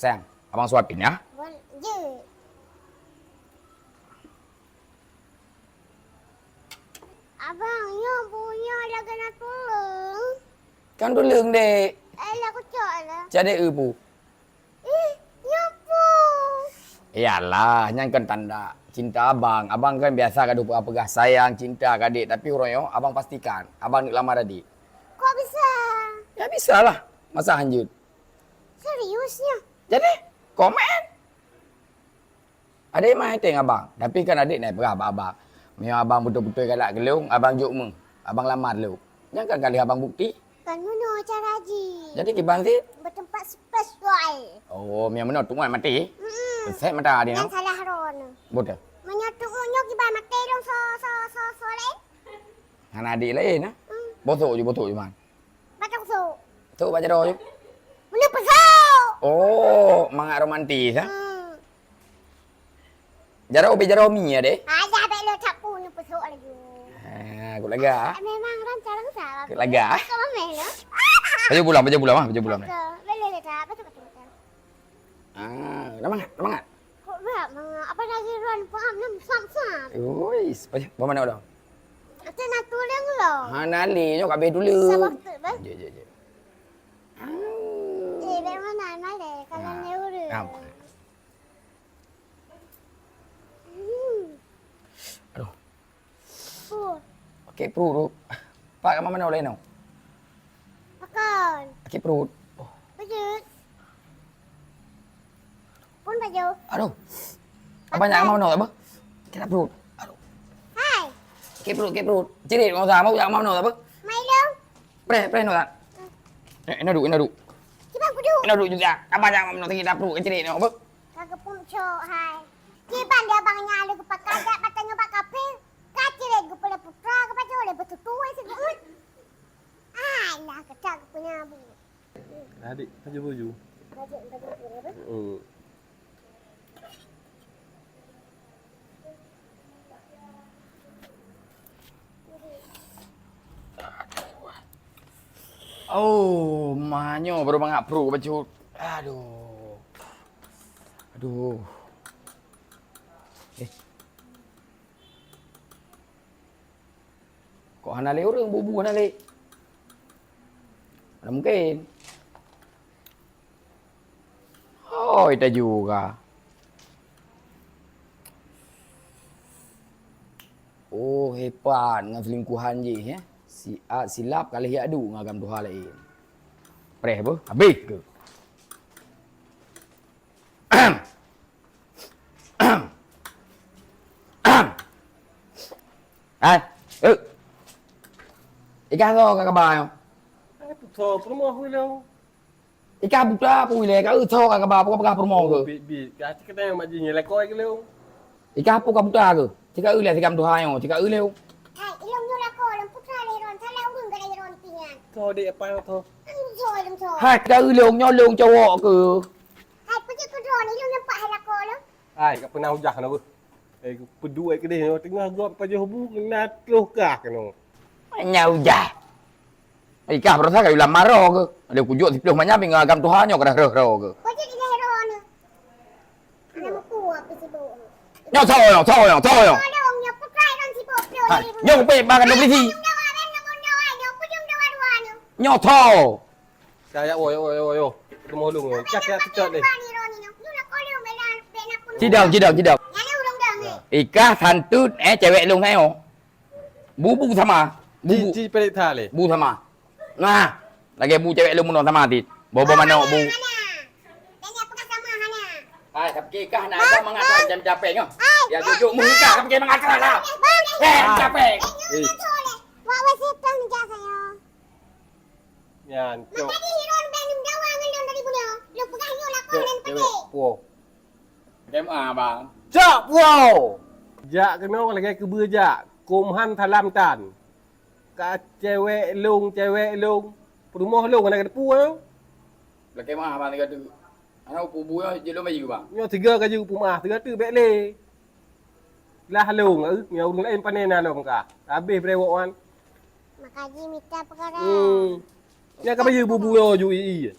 Sayang, abang suapin ya. Je. Abang, yo punya lagu nak tolong. Kan dulu dek. Alah kocok lah. Jadi ibu. Nyopo. Iyalah, nyangkan tanda cinta abang. Abang kan biasa kado apa sayang, cinta ke adik. Tapi Royo, abang pastikan. Abang nak lamar adik. Kok bisa? Ya bisa lah. Masa lanjut. Seriusnya? Jadi, komen. Adik mah hiteng abang. Tapi kan adik naik berapa abang. Memang abang betul-betul galak gelung, abang juk meng. Abang lamar lu. Jangan kali abang bukti. Kan mana cara Haji? Jadi kibang sih. Bertempat spesial. Oh, memang benar tu mati. Saya mata dia. Yang salah Ron. Betul. Menyotok unjuk kibang mati dong so lain. Han adik lain ah. Bosok je man. Batok so. Tu baca doa je. Mana pesok? Oh, mangat romantis ah. Jarau mi ya deh. Ada bek lo tak pun pesok lagi. Aku lega. Memang rancang salah. Aku lega. Kau melo. Baca bulan mah, baca bulan. Boleh tak? Betul. Semangat. Kok berat manga? Apa lagi Ron faham nam sam. Uis, baca mana dah? Itu nak tulang lo. Nali nyo kabe dulu. Sabak tu bah. Je. Bek mana deh kalau neuru. Aduh. Oh, Okey perut. Pak kamu mana oleh no? makan. Okey perut. Oh. Bajut. Pun baju. Aduh. Banyak kamu mana apa? Kita perut. Aduh. Hai. Okey perut. Cirit mau sama mau mana apa? Milo. Pre no tak? Ina duk. Kibang kudu. Ina duk juga. Apa jangan mau tinggi dapur cirit no apa? Kagak puncok hai. Kibang dia bangnya ada ke pakada batanya bak kape. Kacire gue pula putra kepada oleh betul tua segut. Alah kecak punya bu. Adik, baju. Baju apa? Oh, manyo baru mangap perut baju. Aduh. Kok hanale orang bubu hanale? Mana mungkin? Oh, itu juga. Oh, hebat dengan selingkuhan je ya. Silap kali adu ngagam Tuhan lain. Preh apa? Habis ke? Ikan kau kakak bayang. Thò promo huy đâu. Ikan buka pui le kau thò kakak bayang apa kakak promo ke? Bị cái này mà gì nhỉ lại coi cái lưu. Ikan apa kakak buka ke? Jika le tikam Tuhan yo, jika leu. Hai, ilong nyo lako, lang putra le Ron, salah urun gala Ron pingan. Thò đi apa thò. Lem so. Hai, jika leu nyo leu cowok ke? Hai, pergi ke Ron, ilong nampak hai lako lo. Ai cái nào giặc nào bự. Ê pedua cái này nó tính gom pa jo bu na loh kah cái nó. Nyau jah. Ikan berasa kayu lamaro ke? Ada kujut sipluh banyak ngagam Tuhan yo kada reh-reh ke. Kau jadi le Ron. Nama ku apa sih bu? Nyo thò yo. Tolong nyo putra Ron si pop lo. Hai, nyo pe bagan do polisi. Nyo thò. Saya oi. Promo lu rồi. Chắc cái chợ đi. Tidak. Ika santut cewek lu ngayo. Bubu sama. Ji pe tha le. Bu sama. Nah, lagi bu cewek lu munon sama tit. Bobo mana bu. Hai, tapi kah nak ada mengatakan jam capek ngah. Ya jujuk muka tapi mengatakan lah. Capek. Wah, wes itu nih saya. Yan. Makanya Hiron benum dawa ngelon dari punya. Lu pegang nyo lah kau dan Cewek pade. puo. Dem bang. Chợ wow. Dạ cái nó là cái bưa dạ cùng han thà lam tàn. Cả cewek lung. Promo lung cái này cái puo. Lagi mah bang tiga tu. Anak bubu yo jelo mai bang. Nyo tiga cái gì puma tiga tu bẹ lê. Lah lung nyo lung lain panen lung ka. Habis brewokan. Makanya minta perkara. Nya ka ba bubu yo ju i.